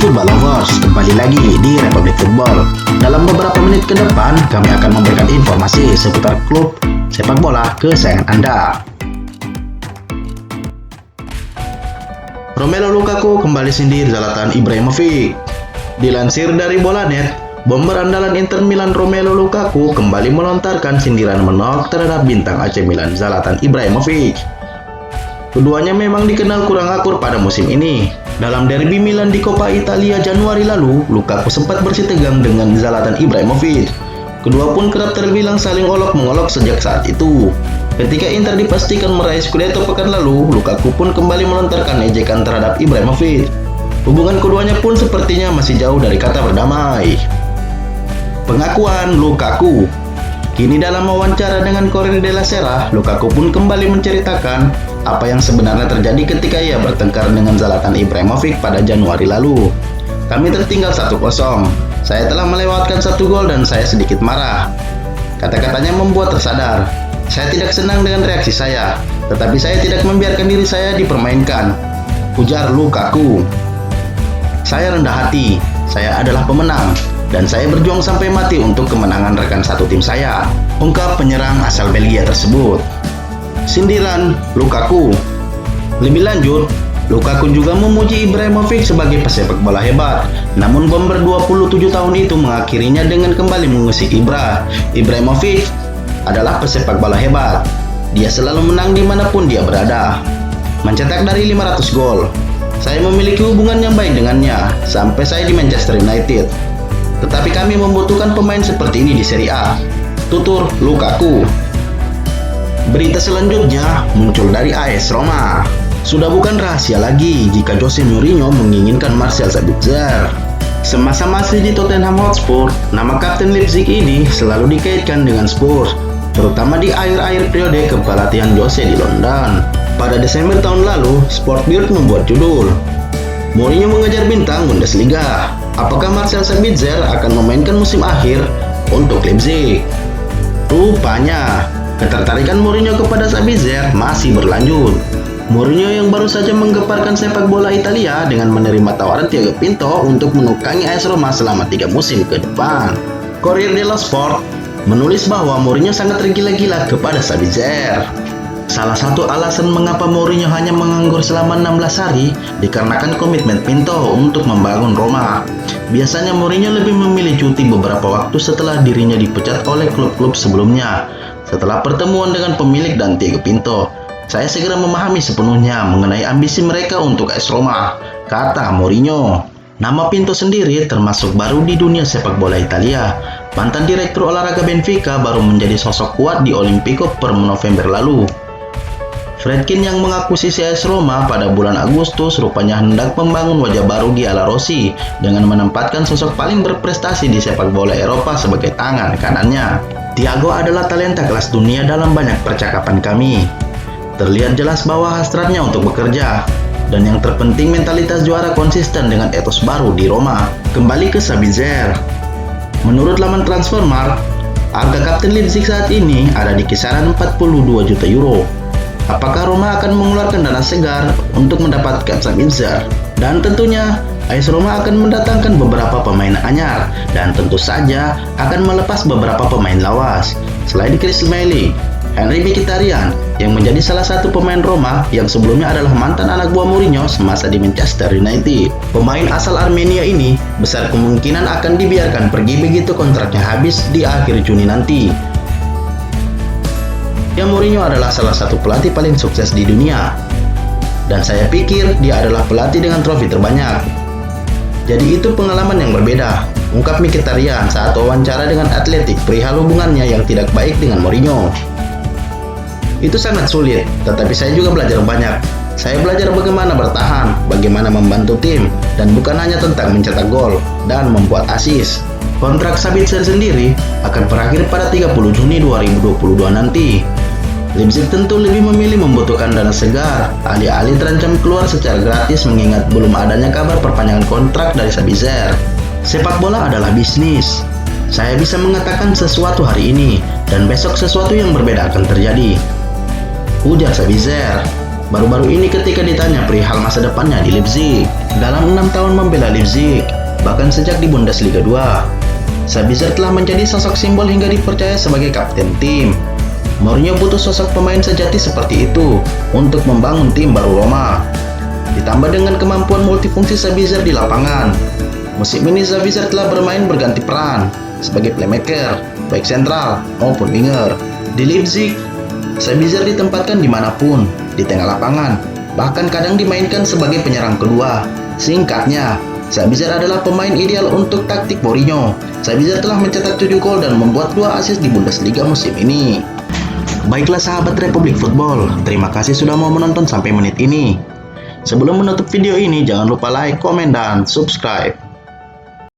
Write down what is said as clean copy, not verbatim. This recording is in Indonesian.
Football Lovers, kembali lagi di Republik Football. Dalam beberapa menit ke depan, kami akan memberikan informasi seputar klub sepak bola kesayangan Anda. Romelu Lukaku kembali sindir Zlatan Ibrahimovic. Dilansir dari Bolanet, bomber andalan Inter Milan Romelu Lukaku kembali melontarkan sindiran menolak terhadap bintang AC Milan Zlatan Ibrahimovic. Keduanya memang dikenal kurang akur pada musim ini. Dalam derby Milan di Coppa Italia Januari lalu, Lukaku sempat bersih tegang dengan Zlatan Ibrahimovic. Kedua pun kerap terbilang saling olok-mengolok sejak saat itu. Ketika Inter dipastikan meraih Scudetto pekan lalu, Lukaku pun kembali melontarkan ejekan terhadap Ibrahimovic. Hubungan keduanya pun sepertinya masih jauh dari kata berdamai. Pengakuan Lukaku. Kini dalam wawancara dengan Corriere della Sera, Lukaku pun kembali menceritakan apa yang sebenarnya terjadi ketika ia bertengkar dengan Zlatan Ibrahimovic pada Januari lalu. Kami tertinggal 1-0. Saya telah melewatkan 1 gol dan saya sedikit marah. Kata-katanya membuat tersadar. Saya tidak senang dengan reaksi saya, tetapi saya tidak membiarkan diri saya dipermainkan, ujar Lukaku. Saya rendah hati, saya adalah pemenang, dan saya berjuang sampai mati untuk kemenangan rekan satu tim saya, ungkap penyerang asal Belgia tersebut. Sindiran Lukaku. Lebih lanjut, Lukaku juga memuji Ibrahimovic sebagai pesepak bola hebat. Namun bomber 27 tahun itu mengakhirinya dengan kembali mengusik Ibrahimovic adalah pesepak bola hebat. Dia selalu menang dimanapun dia berada. Mencetak dari 500 gol. Saya memiliki hubungan yang baik dengannya sampai saya di Manchester United. Tetapi kami membutuhkan pemain seperti ini di Serie A, tutur Lukaku. Berita selanjutnya muncul dari AS Roma. Sudah bukan rahasia lagi jika Jose Mourinho menginginkan Marcel Sabitzer. Semasa masih di Tottenham Hotspur, nama kapten Leipzig ini selalu dikaitkan dengan Spurs, terutama di akhir-akhir periode kepelatihan Jose di London. Pada Desember tahun lalu, Sportbild membuat judul, Mourinho mengejar bintang Bundesliga. Apakah Marcel Sabitzer akan memainkan musim akhir untuk Leipzig? Rupanya, ketertarikan Mourinho kepada Sabitzer masih berlanjut. Mourinho yang baru saja menggeparkan sepak bola Italia dengan menerima tawaran Thiago Pinto untuk menukangi AS Roma selama 3 musim ke depan. Corriere dello Sport menulis bahwa Mourinho sangat tergila-gila kepada Sabitzer. Salah satu alasan mengapa Mourinho hanya menganggur selama 16 hari dikarenakan komitmen Pinto untuk membangun Roma. Biasanya Mourinho lebih memilih cuti beberapa waktu setelah dirinya dipecat oleh klub-klub sebelumnya. Setelah pertemuan dengan pemilik dan Thiago Pinto, saya segera memahami sepenuhnya mengenai ambisi mereka untuk AS Roma, kata Mourinho. Nama Pinto sendiri termasuk baru di dunia sepak bola Italia. Mantan direktur olahraga Benfica baru menjadi sosok kuat di Olimpico per November lalu. Friedkin yang mengakuisisi AS Roma pada bulan Agustus rupanya hendak membangun wajah baru di Alla Rossi dengan menempatkan sosok paling berprestasi di sepak bola Eropa sebagai tangan kanannya. Thiago adalah talenta kelas dunia dalam banyak percakapan kami. Terlihat jelas bahwa hasratnya untuk bekerja, dan yang terpenting mentalitas juara konsisten dengan etos baru di Roma. Kembali ke Sabitzer. Menurut laman Transfermarkt, harga kapten Leipzig saat ini ada di kisaran 42 juta euro. Apakah Roma akan mengeluarkan dana segar untuk mendapatkan Sabitzer? Dan tentunya AS Roma akan mendatangkan beberapa pemain anyar dan tentu saja akan melepas beberapa pemain lawas. Selain Chris Smalling, Henry Mkhitaryan yang menjadi salah satu pemain Roma yang sebelumnya adalah mantan anak buah Mourinho semasa di Manchester United. Pemain asal Armenia ini besar kemungkinan akan dibiarkan pergi begitu kontraknya habis di akhir Juni nanti. Mourinho adalah salah satu pelatih paling sukses di dunia, dan saya pikir dia adalah pelatih dengan trofi terbanyak. Jadi itu pengalaman yang berbeda, ungkap Mkhitaryan saat wawancara dengan Athletic perihal hubungannya yang tidak baik dengan Mourinho. Itu sangat sulit, tetapi saya juga belajar banyak. Saya belajar bagaimana bertahan, bagaimana membantu tim, dan bukan hanya tentang mencetak gol dan membuat assist. Kontrak Sabitzer sendiri akan berakhir pada 30 Juni 2022 nanti. Leipzig tentu lebih memilih membutuhkan dana segar, alih-alih terancam keluar secara gratis mengingat belum adanya kabar perpanjangan kontrak dari Sabitzer. Sepak bola adalah bisnis. Saya bisa mengatakan sesuatu hari ini, dan besok sesuatu yang berbeda akan terjadi, ujar Sabitzer. baru-baru ini ketika ditanya perihal masa depannya di Leipzig. Dalam 6 tahun membela Leipzig, bahkan sejak di Bundesliga 2, Sabitzer telah menjadi sosok simbol hingga dipercaya sebagai kapten tim. Mourinho butuh sosok pemain sejati seperti itu untuk membangun tim baru Roma. Ditambah dengan kemampuan multifungsi Sabitzer di lapangan, musim ini Sabitzer telah bermain berganti peran sebagai playmaker, baik sentral maupun winger. Di Leipzig, Sabitzer ditempatkan dimanapun, di tengah lapangan, bahkan kadang dimainkan sebagai penyerang kedua. Singkatnya, Sabitzer adalah pemain ideal untuk taktik Mourinho. Sabitzer telah mencetak 7 gol dan membuat 2 assist di Bundesliga musim ini. Baiklah sahabat Republik Football, terima kasih sudah mau menonton sampai menit ini. Sebelum menutup video ini, jangan lupa like, komen, dan subscribe.